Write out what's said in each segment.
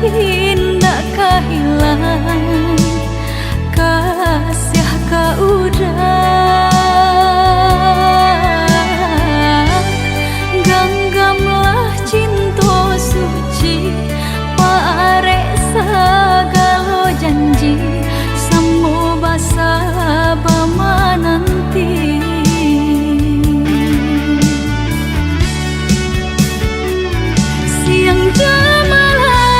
indah kehilangan kasih kau udah genggamlah cinta suci parek segala janji semua basa bama nanti siang jamalah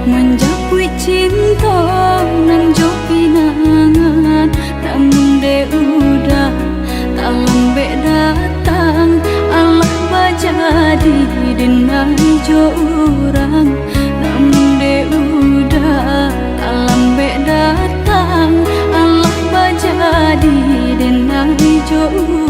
menjapui cinta nan jo pinangan namun de udah tak lembek datang Allah bajadi denai jo urang namun de udah tak lembek datang Allah bajadi denai jo urang.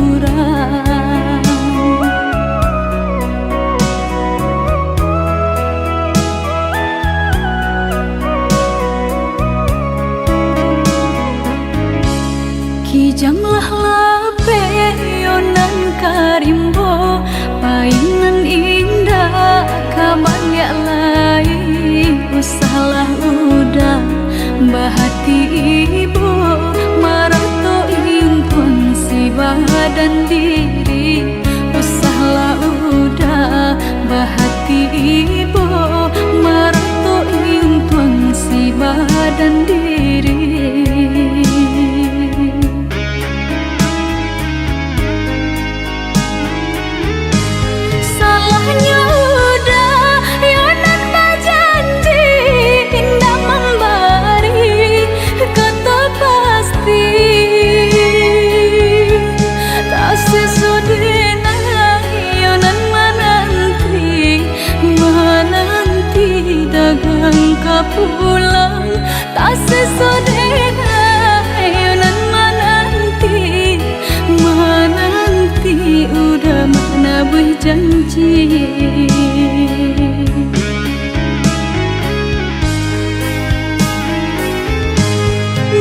Kijanglah lape yonan karimbo painan indah kabanyak lai usahlah udah bahati ibu marato impun si badan diri usahlah udah bahati ibu marato impun si badan diri. Pulang tak sesodena yonan menanti udah mana berjanji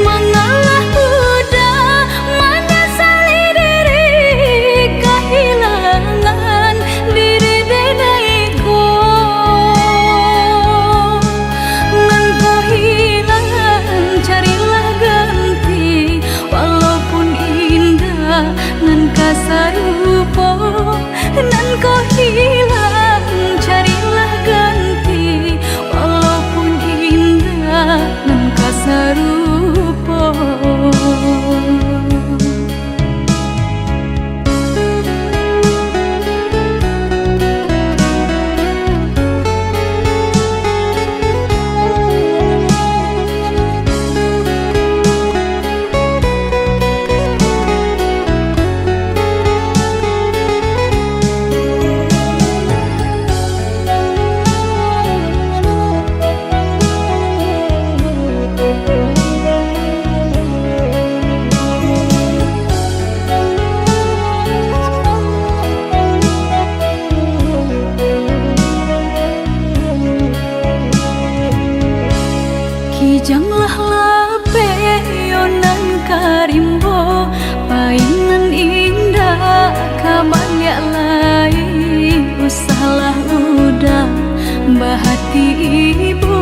mengalah udah menyesali diri kehilangan diri denaiku nan kasarupo nan kau hilang carilah ganti walaupun indah nan kasarupo. Kijanglah lape yonan karimbo painan indah kabanyak lai usahlah udah bahati ibu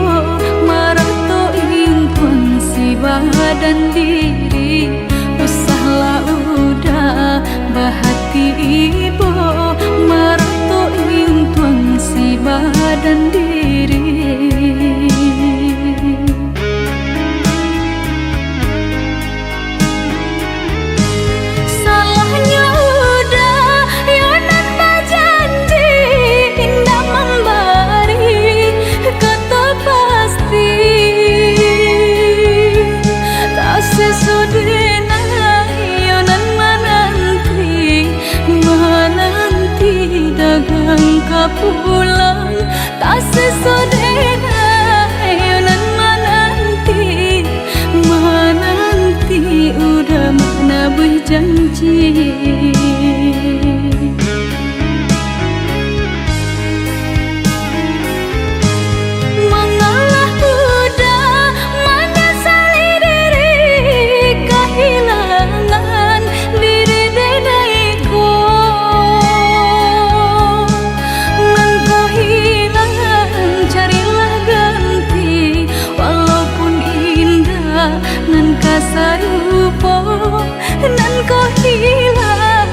marato impun si badan diri usahlah udah bahati ibu marato impun si badan diri. Pulang tak sesodena yonan menanti udah mana berjanji mengalah udah menyesali diri kehilangan diri denaiku nan kasarupo nan kau hilang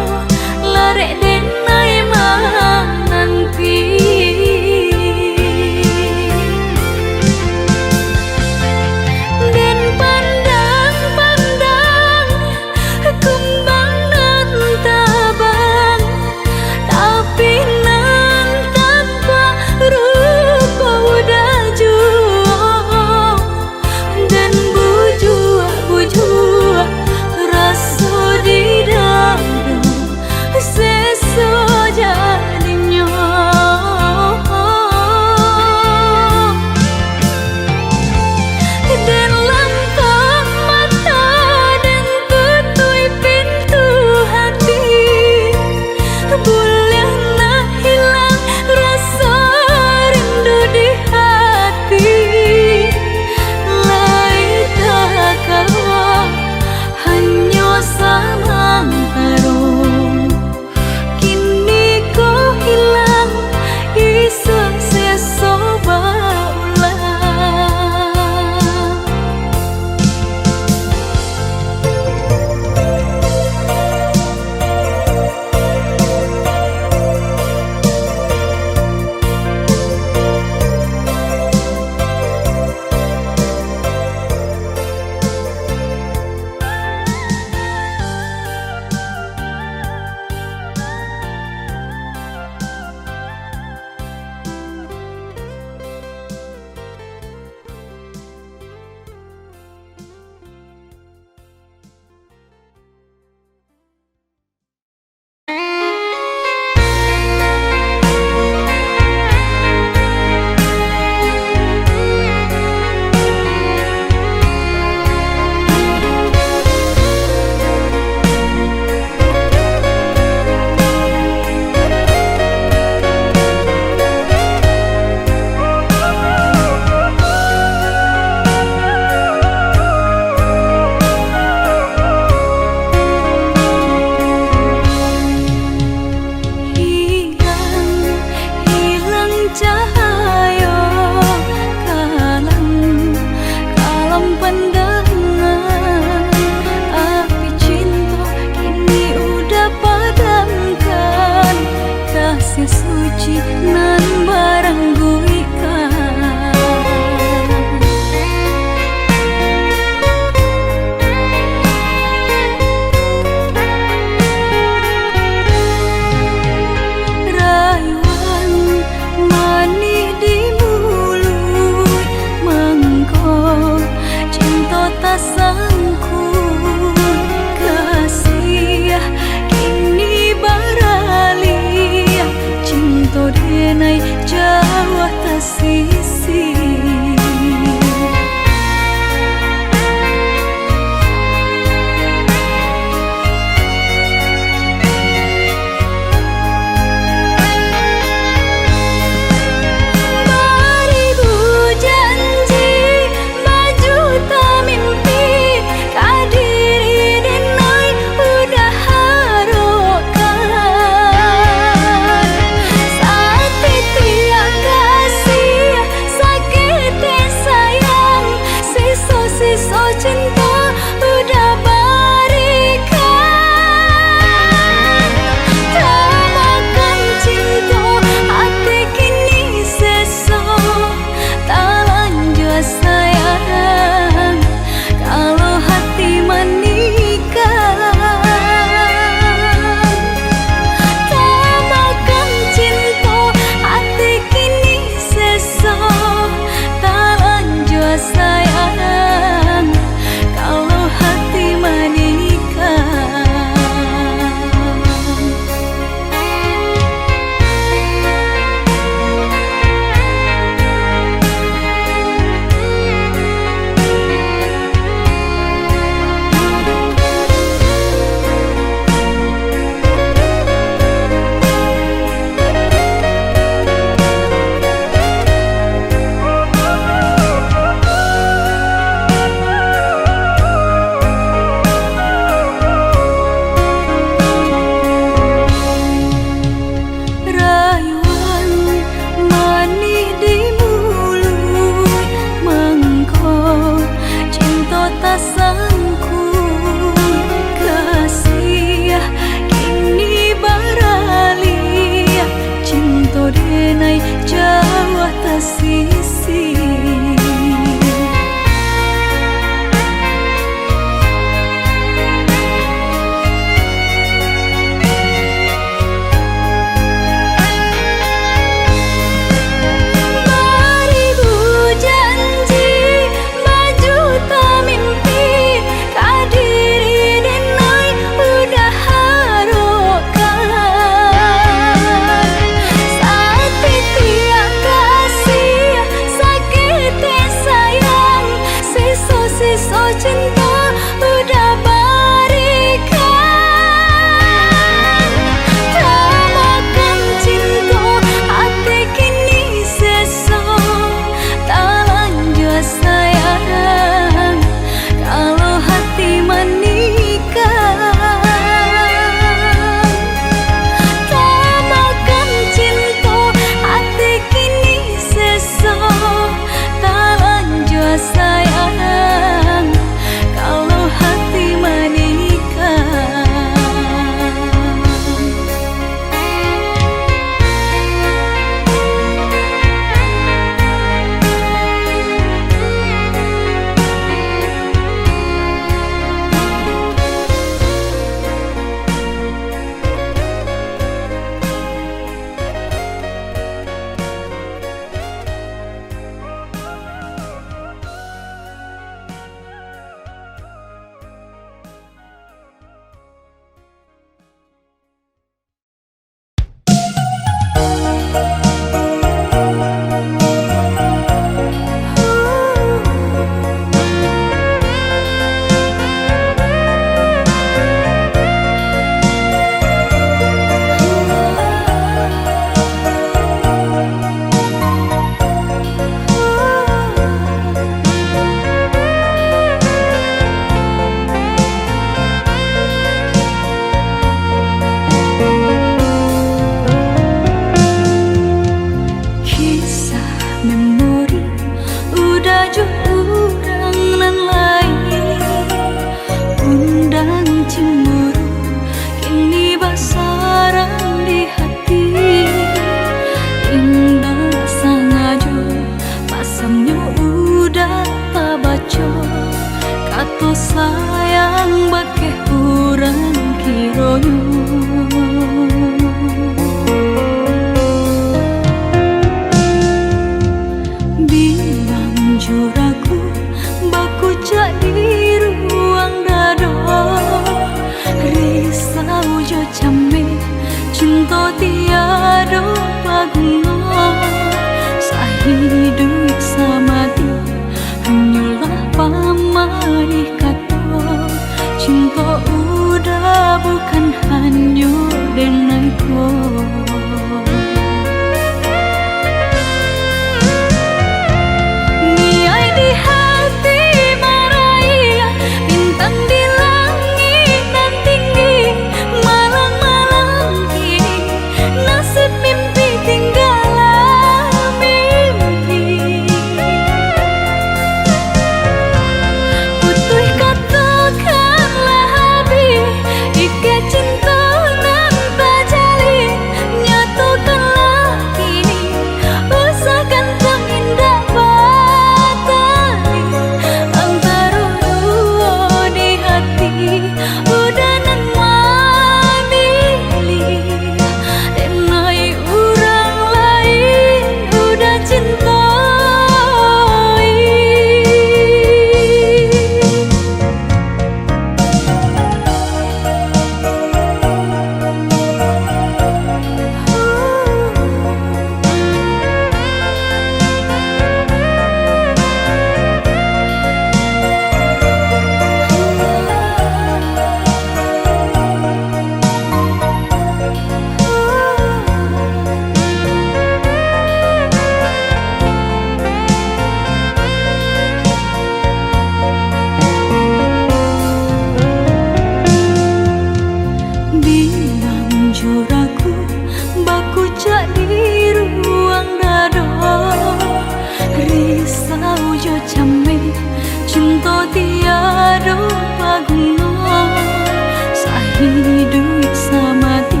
hidup samati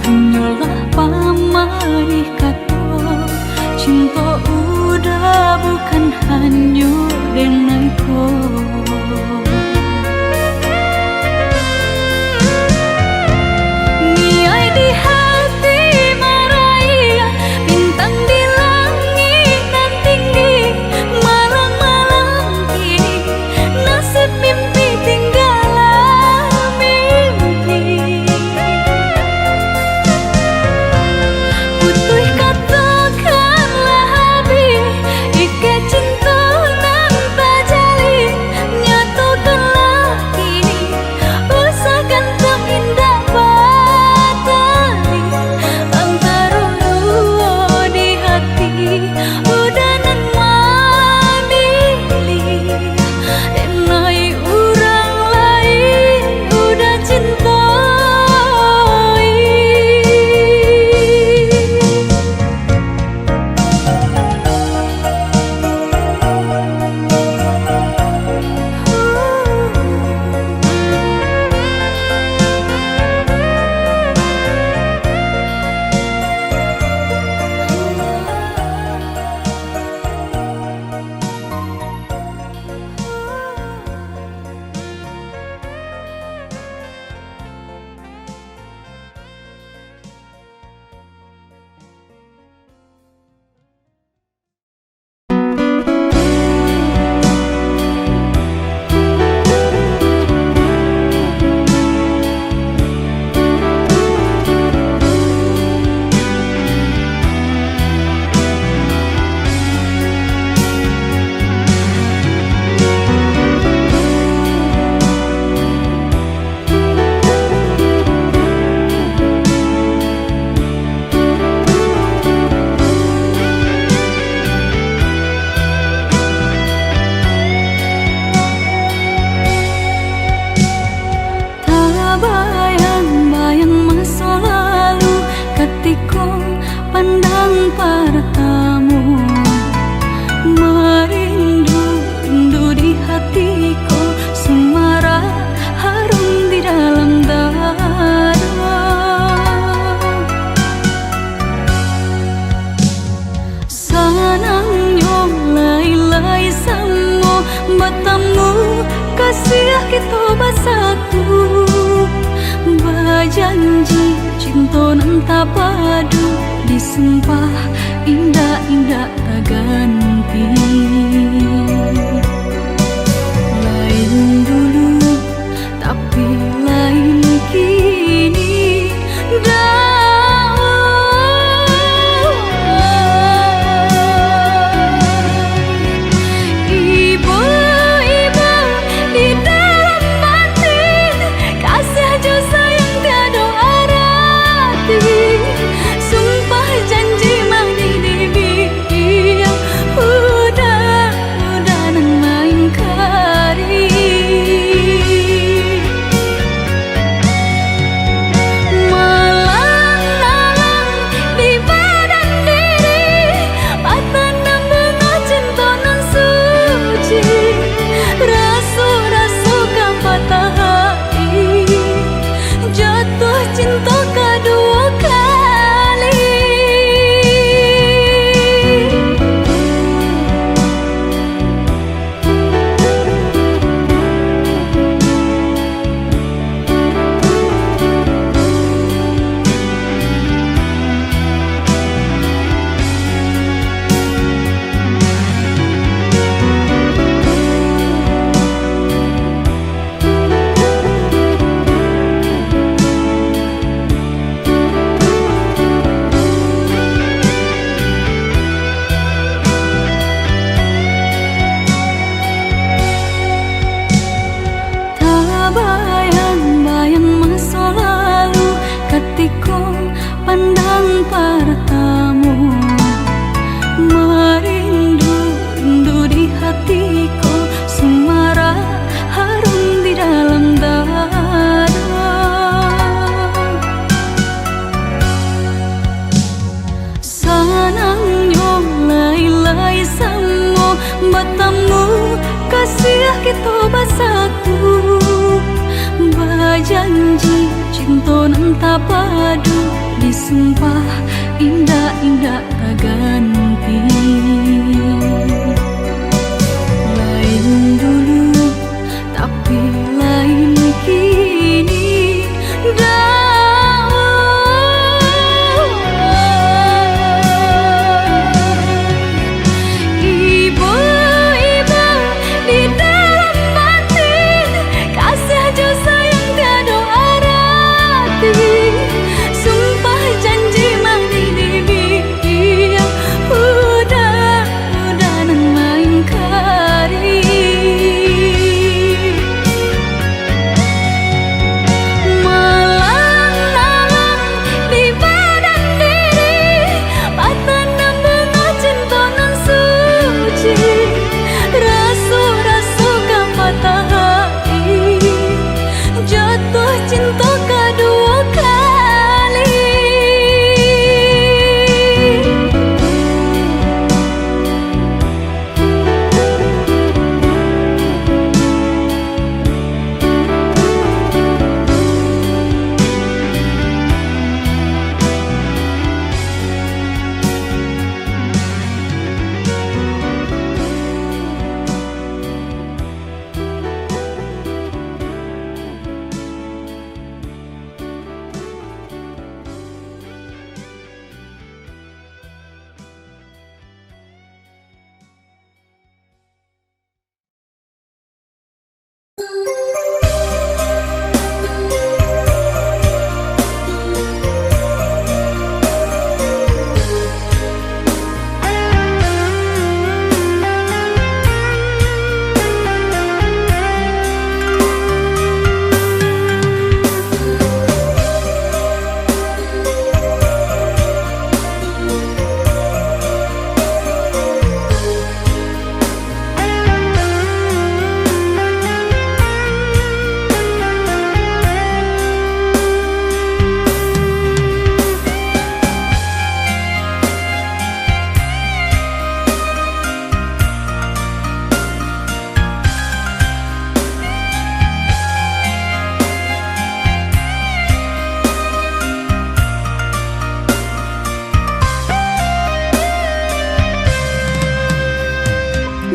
hanyalah pamali kata cinta udah hanyut denganku. Niai di hati maraya, bintang di langit nan tinggi, malam-malam kini nasib mimpi tinggalan mimpi. Putuh katakanlah habis, ike cinta nan tak jali, nyatakanlah kini usahakan terindah batali. Antara dua di hati udah nan memilih, enai orang lain udah cintai. Tak bayang-bayang masa lalu ketika pandang pertama, merindu di hatiku, semarak harum di dalam dada. Sanangnya lai-lai sama bertemu, kasih kita bersatu, berjanji cinta nan tak padu, disumpah indah-indah tak ganti. Lain dulu tapi lain kini, ibu-ibu di dalam batin, kasih aja sayang tiada arti, sumpah janji mang di yang udah nan main kari. Malang-malang di badan diri, patanam bunga cinta nan suci, rasu-rasu kan patah hati, jatuh cinta kedua kali. Tak bayang-bayang masa lalu ketika pandang pertama, merindu di hatiku, semarak harum di dalam dada. Sanangnya lai-lai sama bertemu, kasih kita bersatu, berjanji cinta nan tak padu, disumpah indah-indah tak ganti.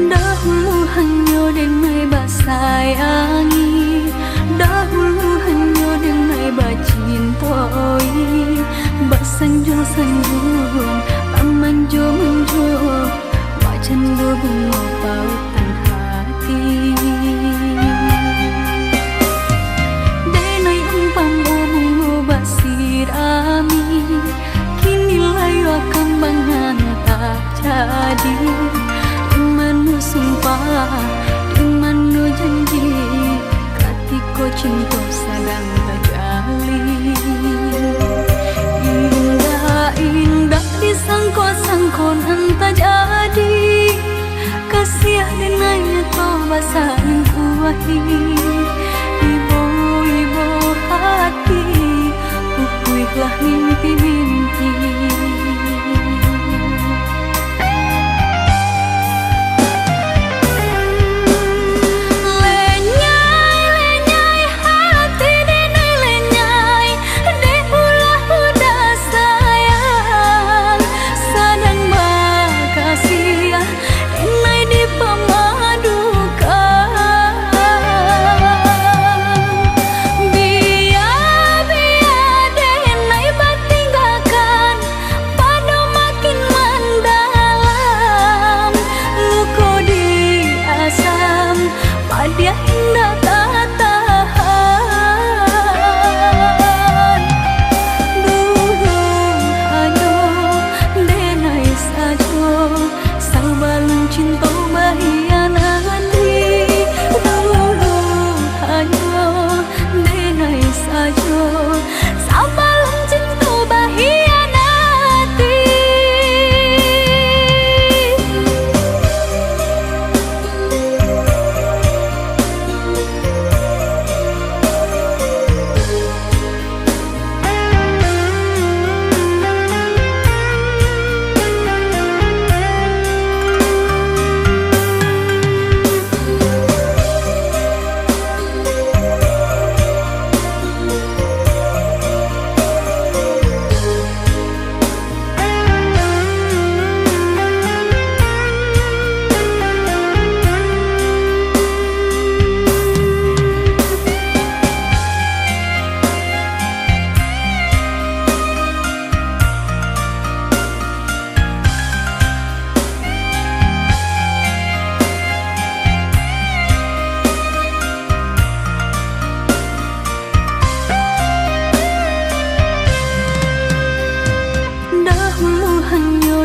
Dahulu hanya dengai basayangi, dahulu hanya dengai bacintoi, basanjung-sanjung, pamanjo-manjo, wajan bunga pautan hati. Denai empam bunga basirami, kini layu kembangan tak jadi. Dimanu sumpah, dimanu janji, katiko cinta sedang terjalin. Indah-indah disangko-sangko nan tak jadi, kasih denanya toh basahin kuahi. Ibu-ibu hati, pupuihlah mimpi-mimpi. Dia indah tak tahan. Dulu hanya denai saja, sabalun cinta bahian hati. Dulu hanya denai saja, sabalun cinta bahian hati.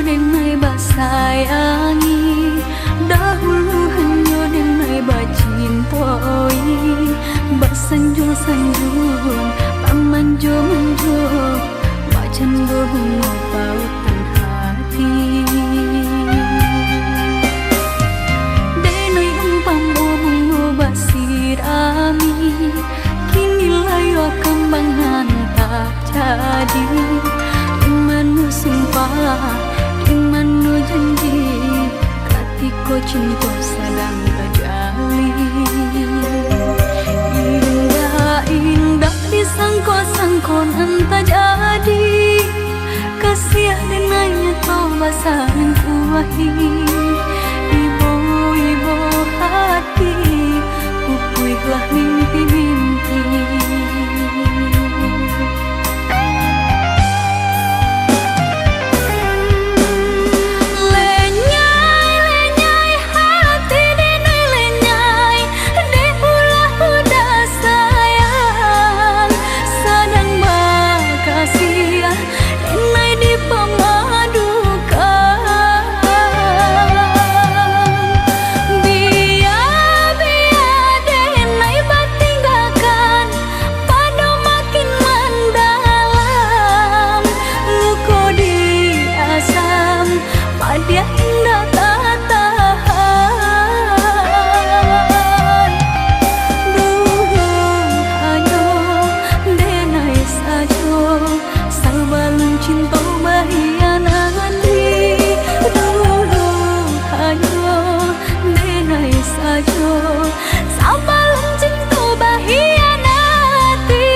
Denai basayangi, dahulu hanya denai bacintoi, basanjung-sanjung, pamanjo-manjo, wajan bunga pautan hati. Denai empam bunga basirami, kini layu kembangan tak jadi. Dimanu sumpah, dimanu janji, katiko cinta sedang terjalin. Indah-indah disangko-sangko nan tak jadi, kasih denanya toh basahin kuahi. Ibu-ibu hati, pupuihlah mimpi-mimpi. Dia indah tak tahan. Dulu hanya denai saja, sabalun cinta bahian hati. Dulu hanya denai saja, sabalun cinta bahian hati.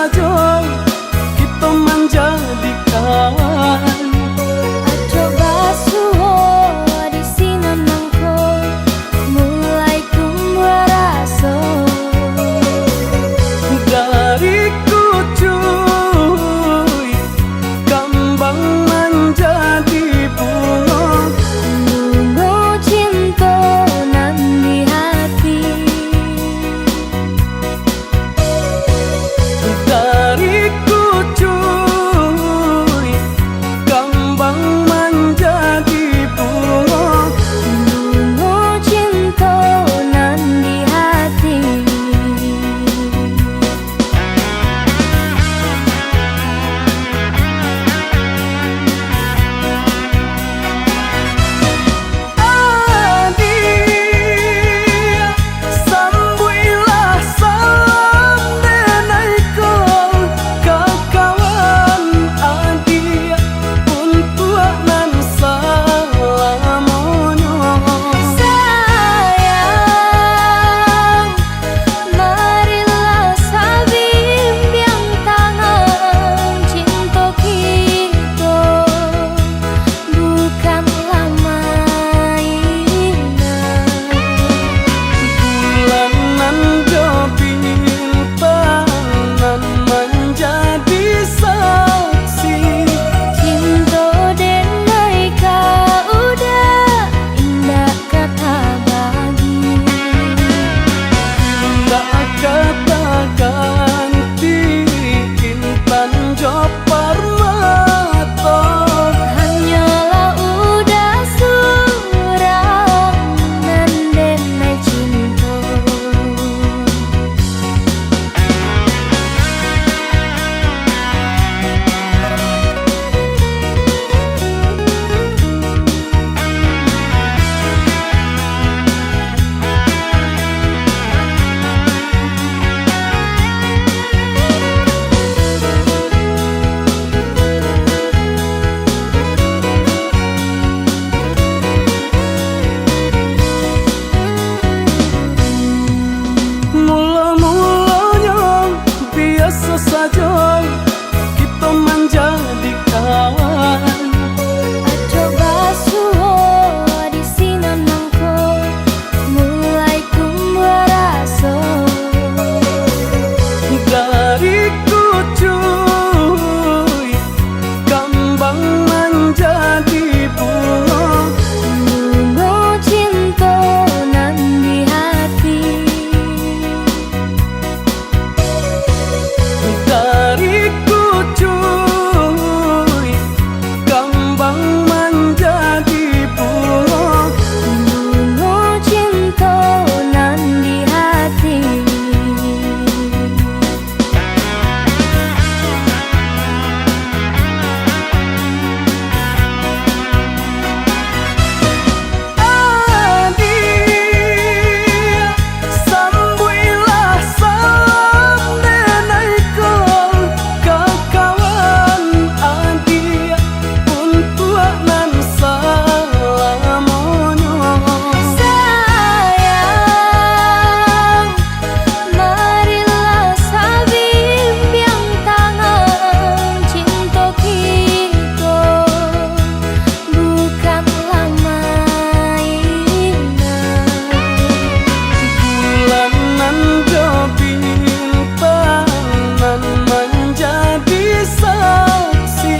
saja kita menjadi kawan. Coba suho di sini nangko mulai kumwaraso Dariku cuy kembang menjadi bunga, bunga cinta nan di hati. dariku cuy kembang menjadi bunga, Bunga cinta nan di hati. Adia sambuilah salam denaiku kakawan adia untuk nan salamonyo. Sayang, marilah sabimbang tangan cinta kita bukanlah mainan. Bulanan jo bintang nan menjadi saksi, Cinta denai kau udah indah kata bagi. tak katakan intan jo permata. Hanyalah udah surang nan denai cinta. Mula-mulanya biasa saja kita menjadi kawan. Coba suho di sini nangko mulai kumwaraso Dariku cuy kembang menjadi bunga, bunga cinta nan di hati. dariku cuy kembang menjadi bunga, Bunga cinta nan di hati. Adia sambuilah salam denaiku kakawan adia untuk nan salamonyo. Sayang, marilah sabimbang tangan cinta kita bukanlah mainan. Bulanan jo bintang nan menjadi saksi,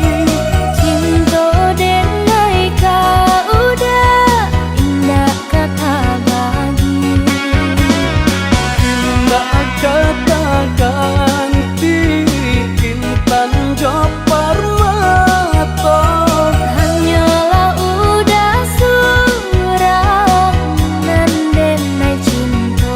Cinta denai kau udah indah kata bagi. tak katakan intan jo permata. Hanyalah udah surang nan denai cinta.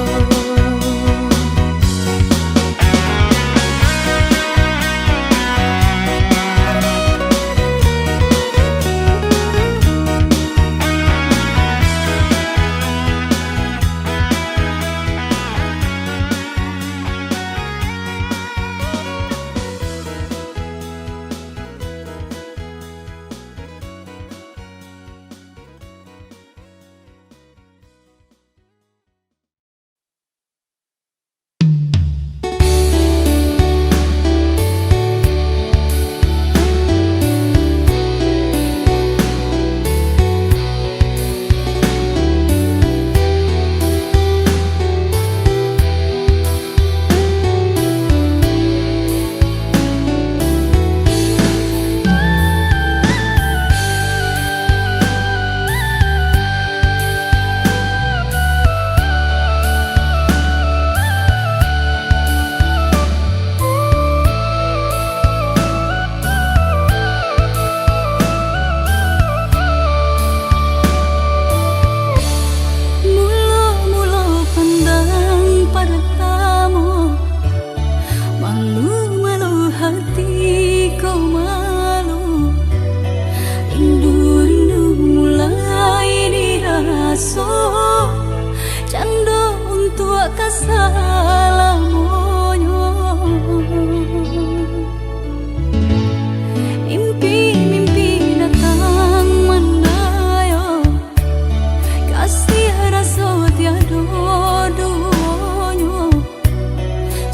salamonyo. Mimpi-mimpi datang mendayo, kasih rasa tiada duonyo.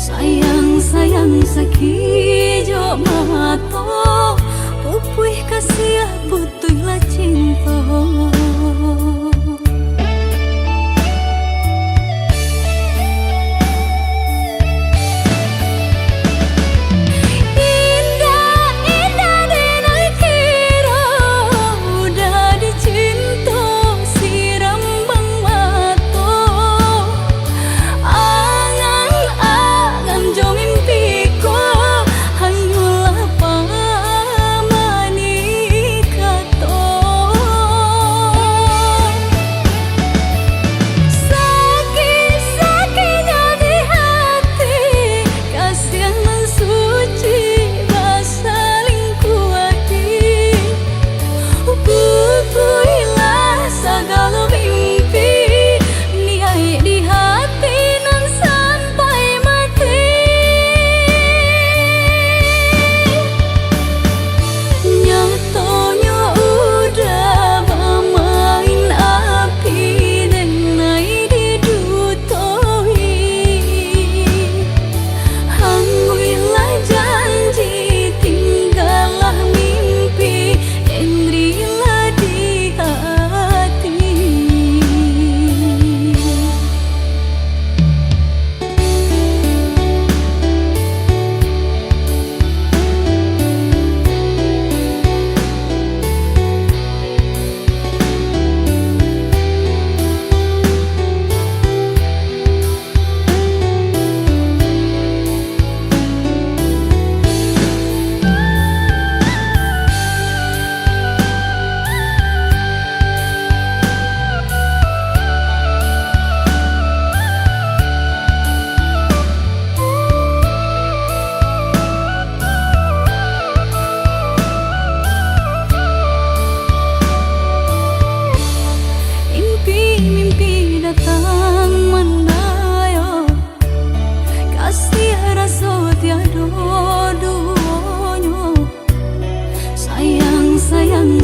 Sayang sakijo mato, pupuih kasih putuhlah cinta.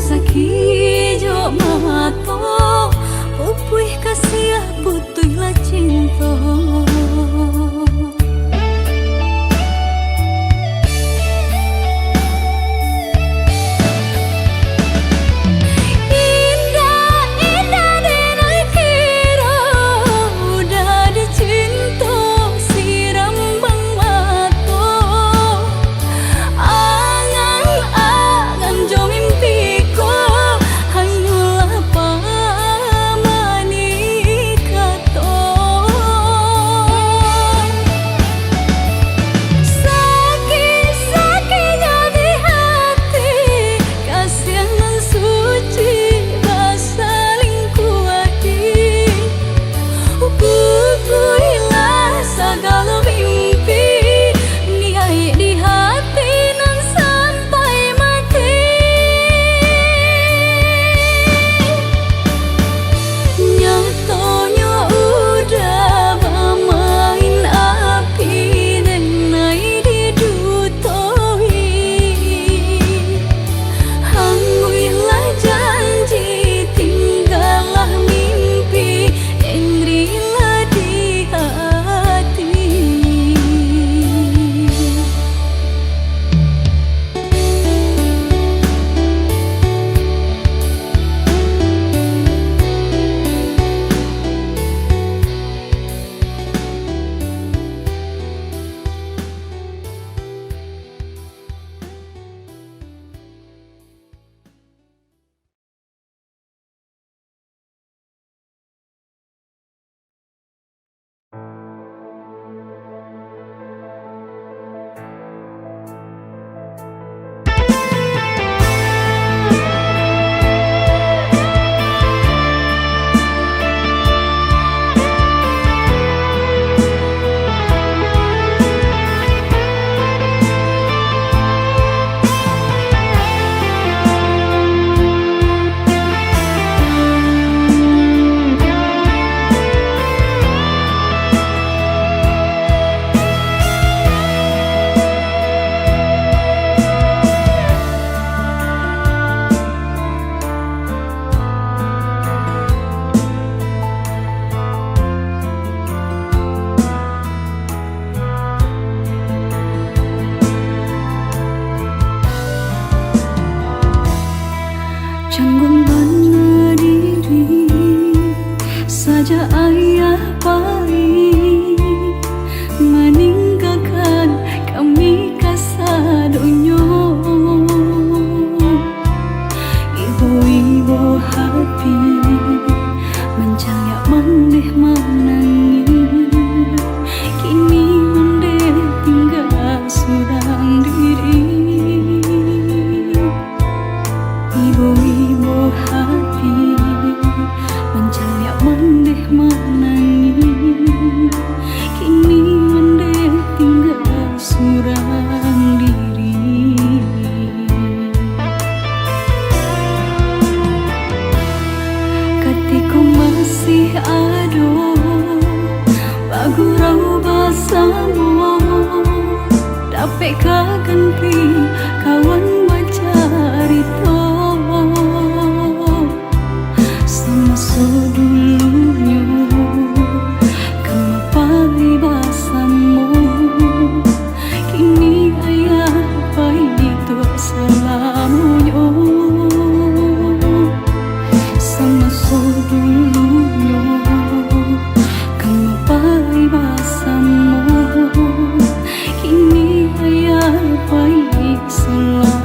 Sakijo mato, pupuih kasih putuhlah cinta. pari meninggalkan kami kasadonyo. Ibu-ibu hati mencaya mendeh menangis, kini mendeh tinggal surang diri. Ibu-ibu hati mencaya mendeh menangis, kini mendeh tinggal surang diri. Ketika masih ada bagurau bersama, dapat ganti kawan bercerita. Semasa dulunya kenapa bersama, kini ayah baik itu selamanya. Semasa dulunya kenapa bersama, kini ayah baik selamanya.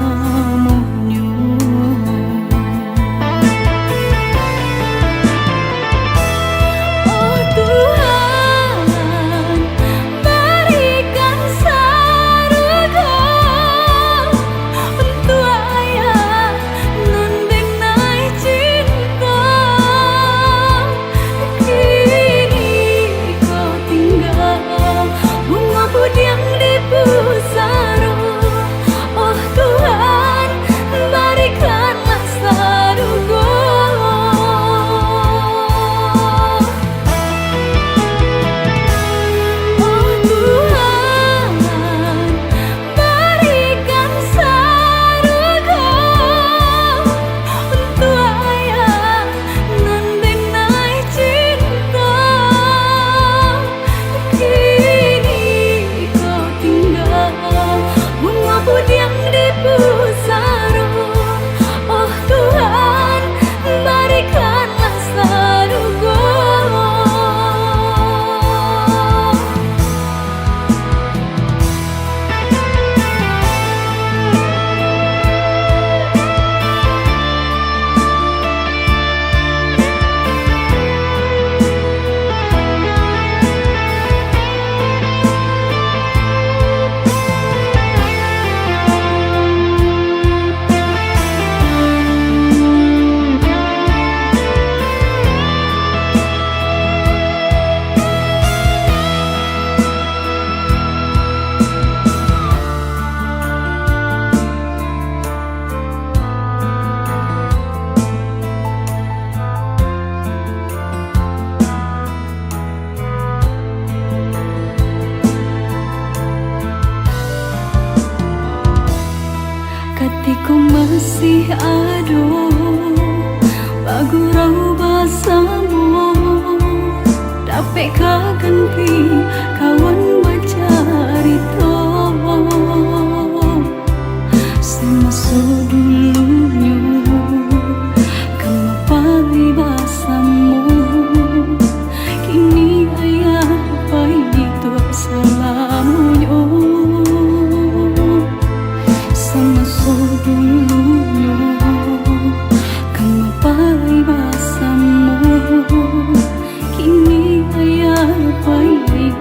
Oh Tuhan, berikan surga untuk ayah nan denai cinta. Kini kau tinggal bunga budiang di pusara. Oh Tuhan, berikanlah surga. Oh Tuhan, berikan surga untuk ayah nan denai cinta. Kini kau tinggal bunga budiang di pusara. Oh Tuhan, berikanlah surga. Ketika masih ada bagurau bersama, dapat ganti kawan bercerita. Semasa dulunya kenapa bersama, kini ayah baik itu selamanya. Semasa dulunya kenapa bersama, kini ayah baik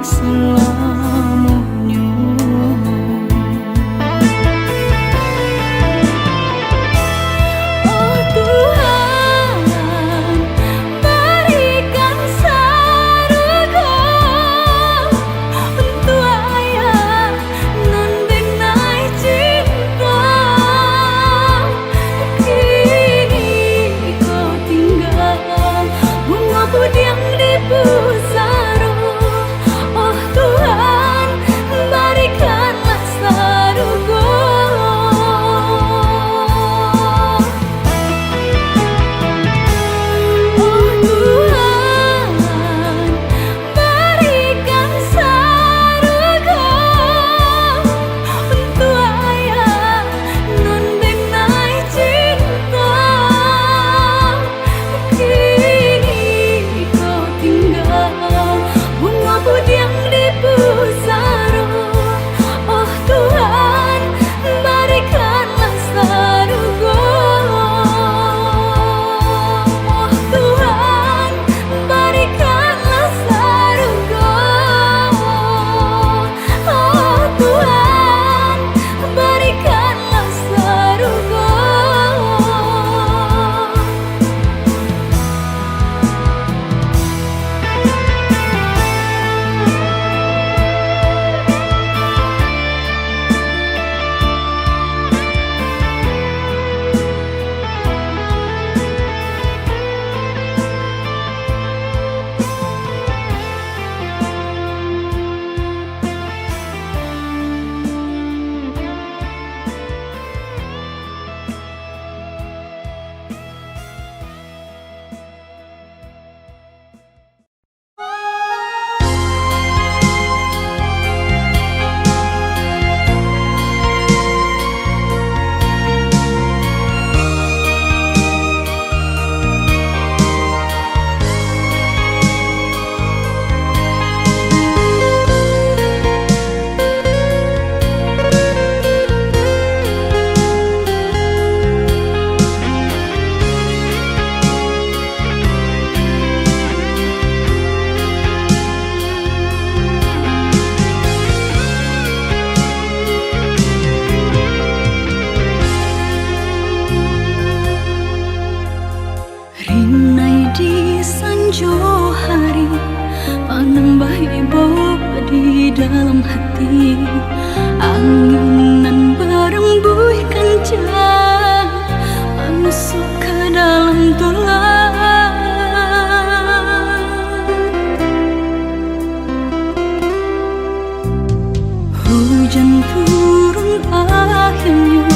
dalam hati, anginan berembus kencang masuk ke dalam tulang. Hujan turun akhirnya,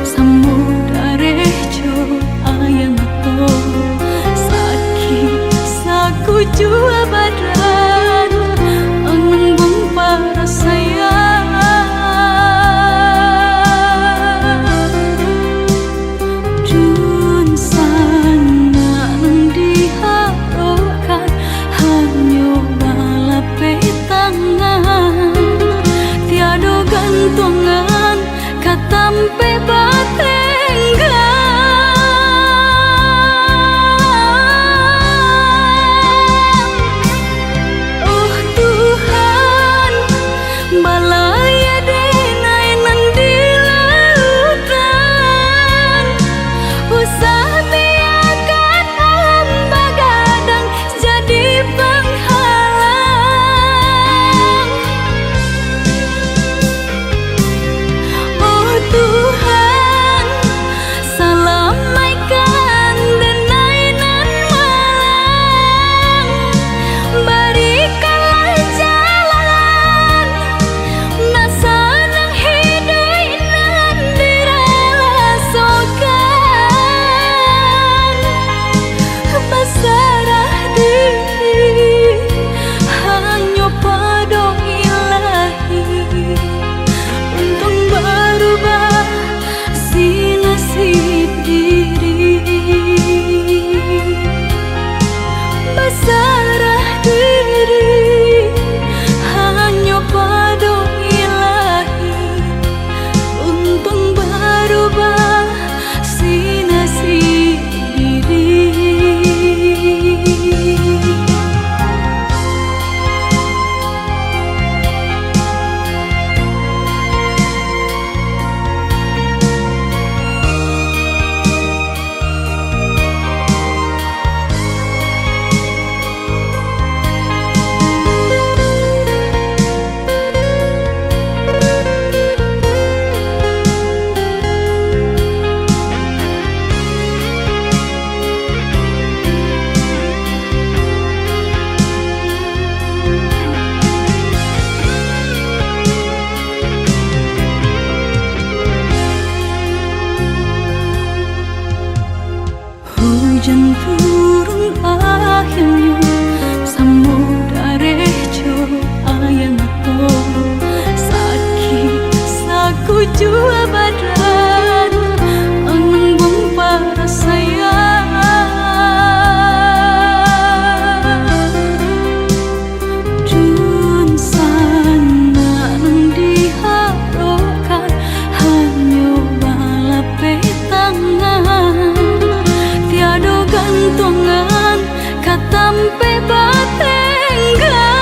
samudra rejo ayam atau sakit saku jua badan mengembang para sayang. Dun sana nang diharapkan hanya balape tangan, tiada gantungan katampe batenggan. Oh Tuhan, balaya denai nan di lautan, usah biarkan alam bagadang jadi penghalang. Oh Tuhan, salamaikan denai nan malang, berikanlah jalan nasa nang hidui nan dirasakan. Berserah diri hanya pada Ilahi, untung berubah si nasib diri. Berserah diri hanya pada Ilahi, untung berubah si nasib diri. Hujan turun akhirnya, samudra rejo ayam atau sakit saku jua badan mengembang para sayang. Dun sana nang diharapkan hanya balape tangan, tiada gantungan katampe batenggan.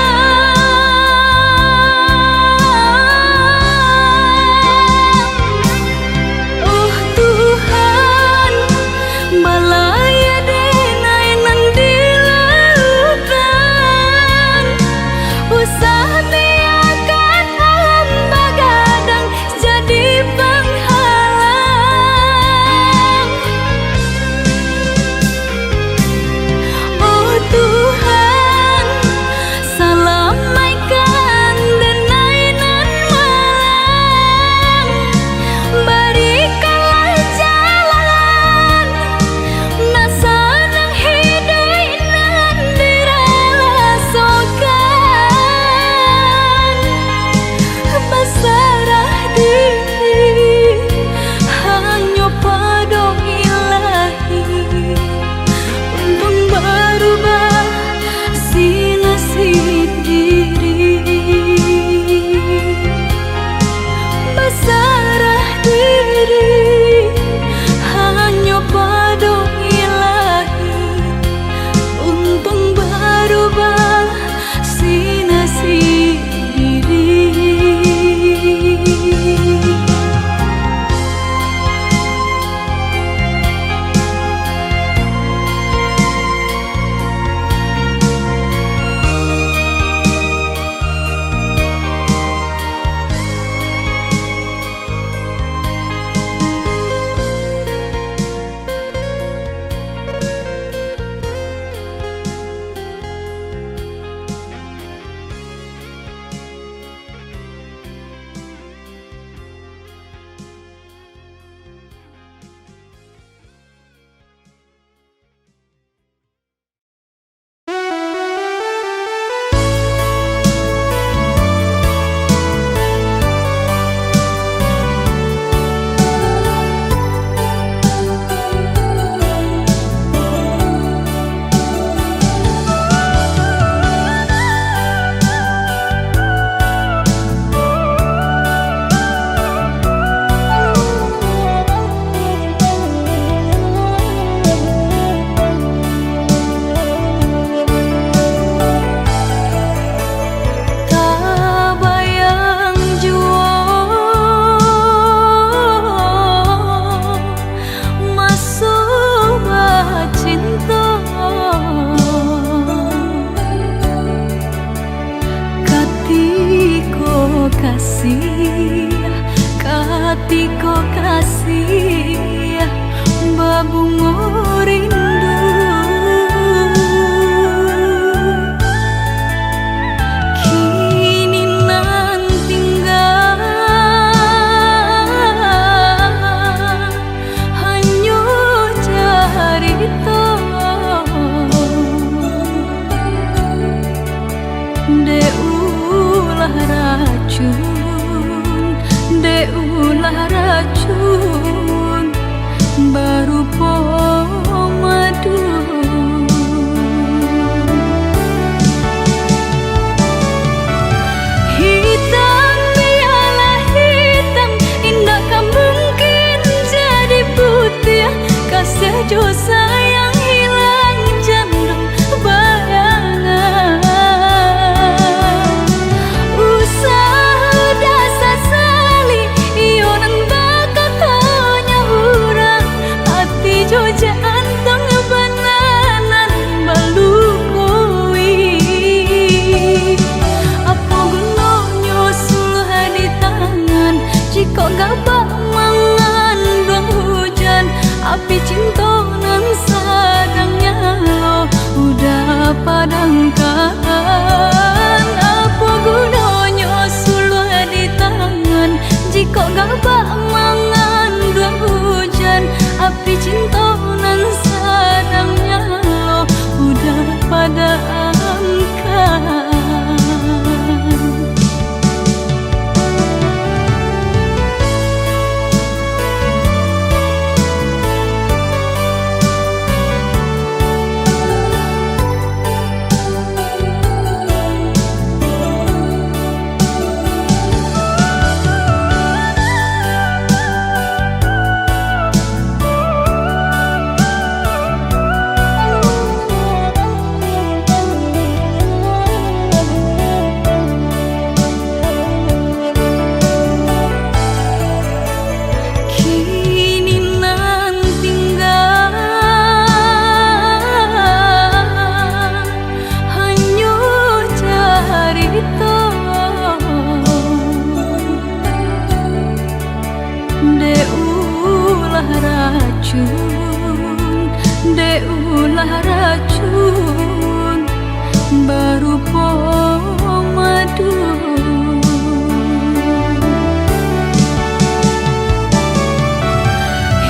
racun, dek ulah racun, baru pomadu. Hitam biarlah hitam, indah kan mungkin jadi putih. Kasih jo sayang hilang jam bayangan. Usaha dasar sali ionan bakal tanya hurang. Hati jo jantung bananan balukui. Apa gunanya suluh di tangan jika gak bak mangan dong hujan. Api cinta nan sadangnya lo udah padamkan. Apa gunanya suluh di tangan jika gak bak mangan dua hujan. Api cinta nan sadangnya lo udah padamkan. Dek ulah racun, baru pomadu.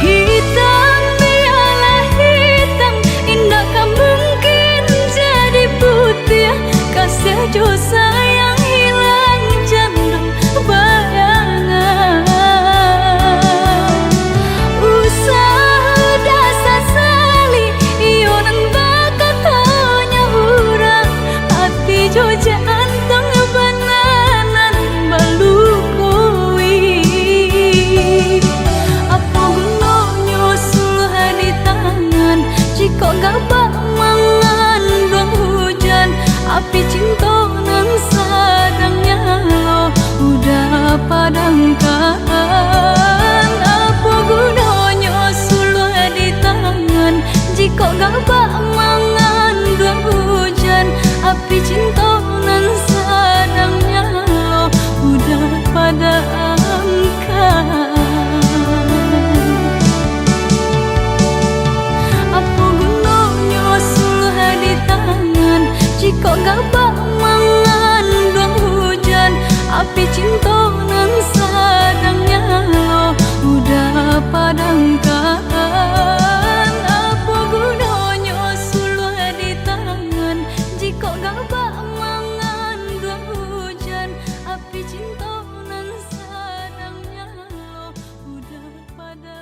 Hitam biarlah hitam, indah kan mungkin jadi putih. Kasih jo sayang hilang jam bayangan. Jantung bananan balukui. Apa gunanya suluh di tangan jika gak bak mangan dong hujan. Api cinta nan sadangnya lo udah padamkan. Apa gunanya suluh di tangan jika gak bak mangan dong hujan. Api cinta nan sadangnya lo udah padamkan. Apa gunanya suluh di tangan jika gak bak mangan dong hujan. Api cinta nan sadangnya lo udah padamkan. Apa gunanya suluh di tangan jika gak bak mangan dua hujan. Api cinta nan sadangnya lo udah padamkan.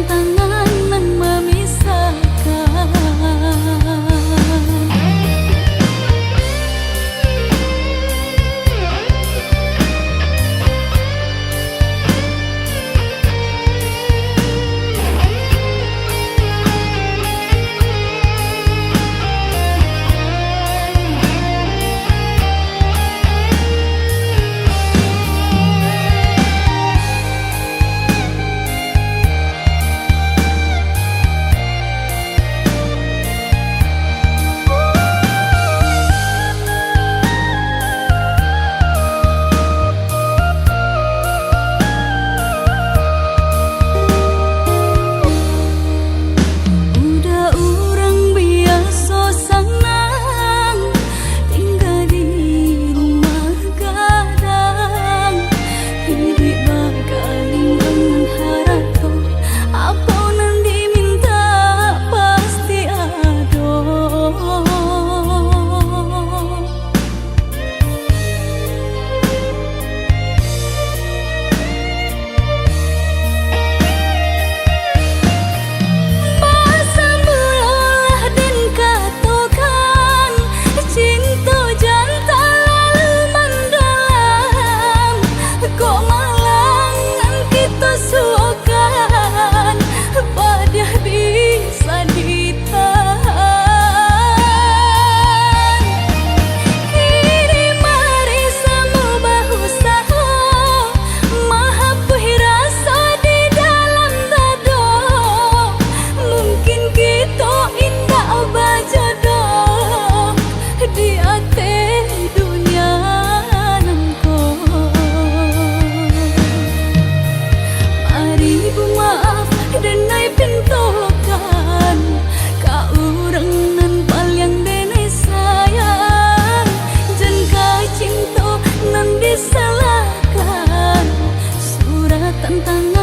tantangan nan memisahkan. Tentang